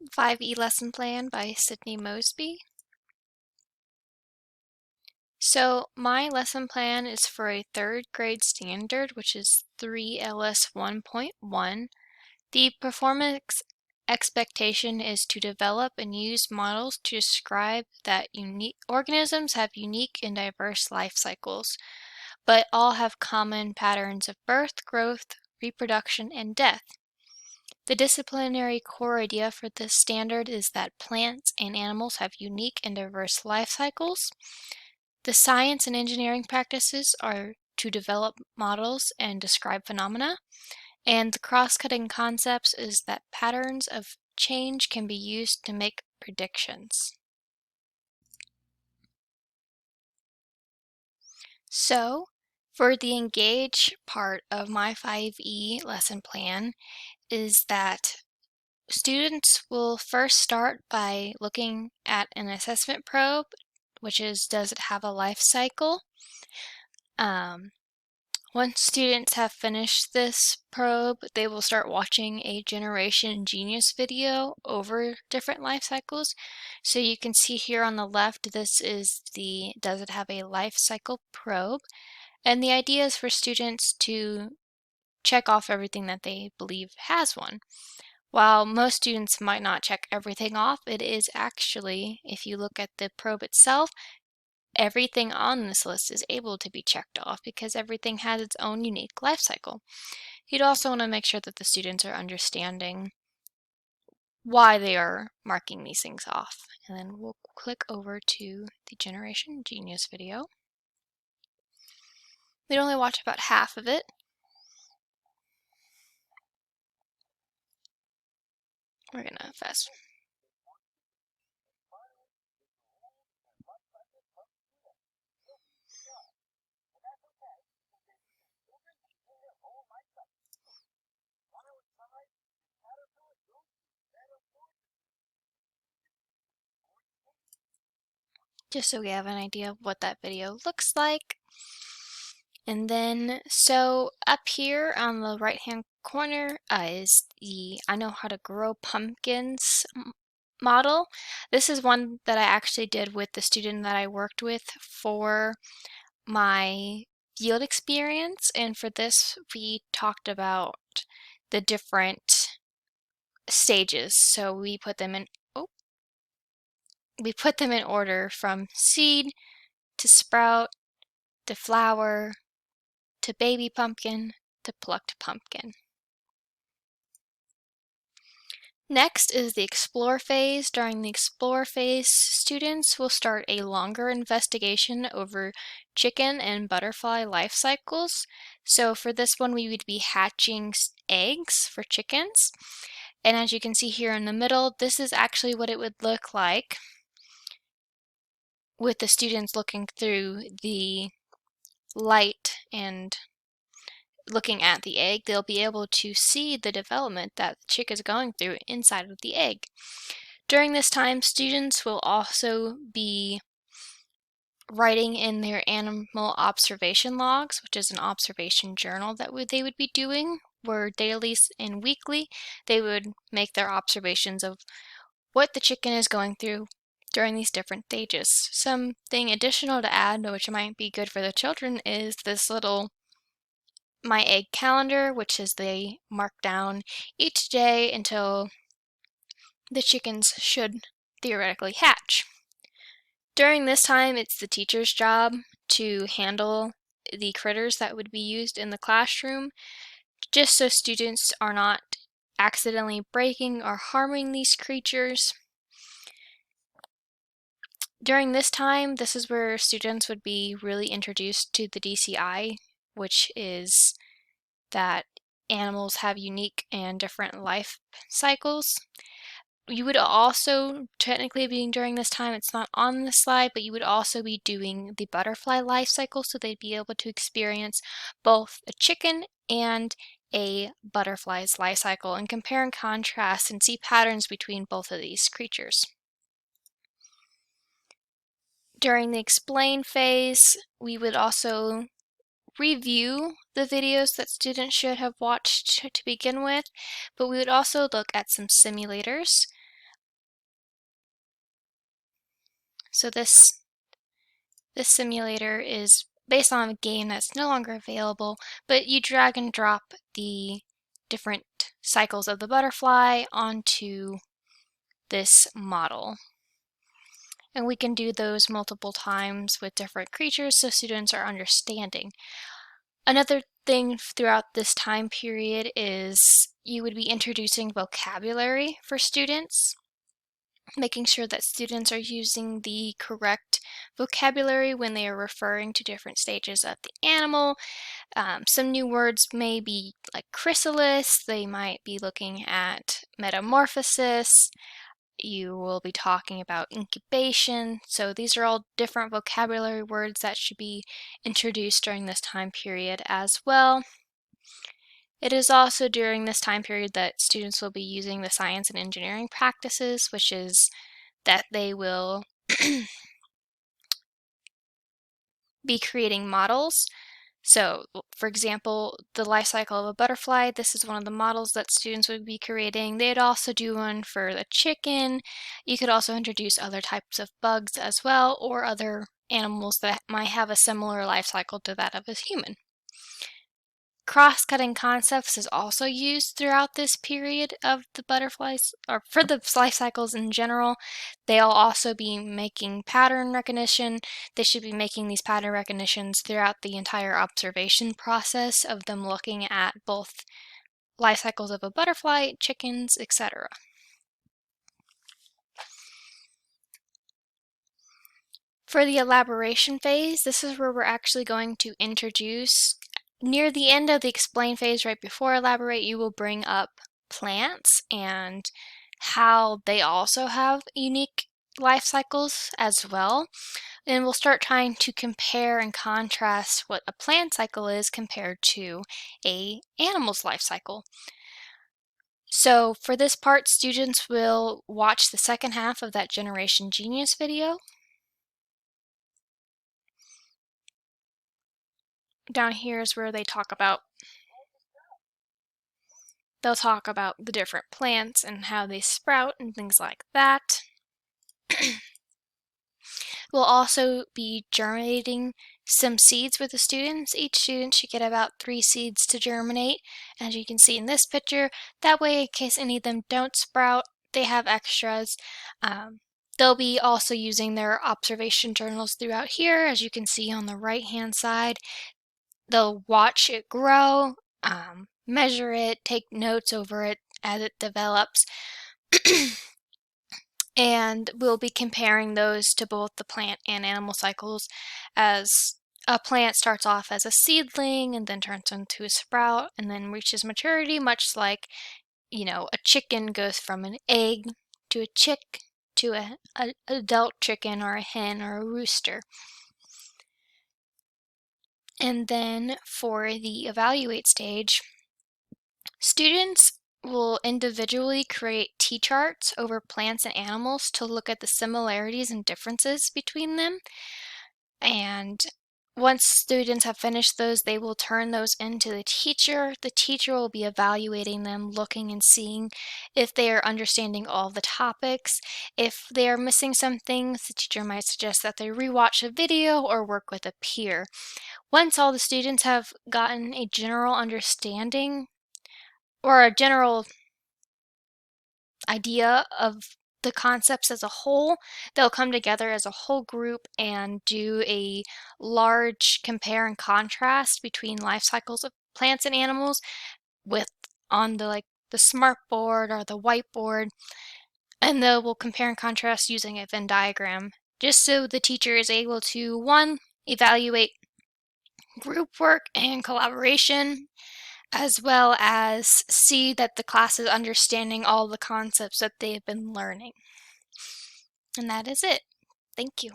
5E Lesson Plan by Sydney Mosby. So my lesson plan is for a third grade standard, which is 3LS 1.1. The performance expectation is to develop and use models to describe that organisms have unique and diverse life cycles, but all have common patterns of birth, growth, reproduction, and death. The disciplinary core idea for this standard is that plants and animals have unique and diverse life cycles. The science and engineering practices are to develop models and describe phenomena, and the cross-cutting concepts is that patterns of change can be used to make predictions. So, for the engage part of my 5E lesson plan is that students will first start by looking at an assessment probe, which is, does it have a life cycle? Once students have finished this probe, they will start watching a Generation Genius video over different life cycles. So you can see here on the left, this is the does it have a life cycle probe? And the idea is for students to check off everything that they believe has one. While most students might not check everything off, it is actually, if you look at the probe itself, everything on this list is able to be checked off because everything has its own unique life cycle. You'd also want to make sure that the students are understanding why they are marking these things off. And then we'll click over to the Generation Genius video. We'd only watch about half of it. We're gonna fast. Just so we have an idea of what that video looks like. And then, so up here on the right-hand corner is the I Know How to Grow Pumpkins model. This is one that I actually did with the student that I worked with for my field experience. And for this, we talked about the different stages. So we put them in, order from seed to sprout to flower to baby pumpkin to plucked pumpkin. Next is the explore phase. During the explore phase, students will start a longer investigation over chicken and butterfly life cycles. So for this one, we would be hatching eggs for chickens. And as you can see here in the middle, this is actually what it would look like with the students looking through the light and looking at the egg. They'll be able to see the development that the chick is going through inside of the egg. During this time, students will also be writing in their animal observation logs, which is an observation journal that they would be doing, where daily and weekly they would make their observations of what the chicken is going through during these different stages. Something additional to add, which might be good for the children, is this little My Egg calendar, which is they mark down each day until the chickens should theoretically hatch. During this time, it's the teacher's job to handle the critters that would be used in the classroom, just so students are not accidentally breaking or harming these creatures. During this time, this is where students would be really introduced to the DCI, which is that animals have unique and different life cycles. You would also, technically being during this time, it's not on the slide, but you would also be doing the butterfly life cycle, so they'd be able to experience both a chicken and a butterfly's life cycle and compare and contrast and see patterns between both of these creatures. During the explain phase, we would also review the videos that students should have watched to begin with, but we would also look at some simulators. So this simulator is based on a game that's no longer available, but you drag and drop the different cycles of the butterfly onto this model. And we can do those multiple times with different creatures so students are understanding. Another thing throughout this time period is you would be introducing vocabulary for students, making sure that students are using the correct vocabulary when they are referring to different stages of the animal. Some new words may be like chrysalis, they might be looking at metamorphosis, you will be talking about incubation. So these are all different vocabulary words that should be introduced during this time period as well. It is also during this time period that students will be using the science and engineering practices, which is that they will be creating models. So, for example, the life cycle of a butterfly, this is one of the models that students would be creating. They'd also do one for the chicken. You could also introduce other types of bugs as well, or other animals that might have a similar life cycle to that of a human. Cross-cutting concepts is also used throughout this period of the butterflies, or for the life cycles in general. They'll also be making pattern recognition. They should be making these pattern recognitions throughout the entire observation process of them looking at both life cycles of a butterfly, chickens, etc. For the elaboration phase, this is where we're actually going to introduce. Near the end of the explain phase, right before elaborate, you will bring up plants and how they also have unique life cycles as well. And we'll start trying to compare and contrast what a plant cycle is compared to an animal's life cycle. So for this part, students will watch the second half of that Generation Genius video. Down here is where they'll talk about the different plants and how they sprout and things like that. We'll also be germinating some seeds with the students. Each student should get about 3 seeds to germinate, as you can see in this picture. That way, in case any of them don't sprout, they have extras. They'll be also using their observation journals throughout here, as you can see on the right-hand side. They'll watch it grow, measure it, take notes over it as it develops. And we'll be comparing those to both the plant and animal cycles, as a plant starts off as a seedling and then turns into a sprout and then reaches maturity, much like, a chicken goes from an egg to a chick to an adult chicken or a hen or a rooster. And then for the evaluate stage, students will individually create T-charts over plants and animals to look at the similarities and differences between them. And once students have finished those, they will turn those into the teacher. The teacher will be evaluating them, looking and seeing if they are understanding all the topics. If they are missing some things, the teacher might suggest that they rewatch a video or work with a peer. Once all the students have gotten a general understanding or a general idea of the concepts as a whole, they'll come together as a whole group and do a large compare and contrast between life cycles of plants and animals on the smart board or the whiteboard, and they will compare and contrast using a Venn diagram, just so the teacher is able to, one, evaluate group work and collaboration, as well as see that the class is understanding all the concepts that they've been learning. And that is it. Thank you.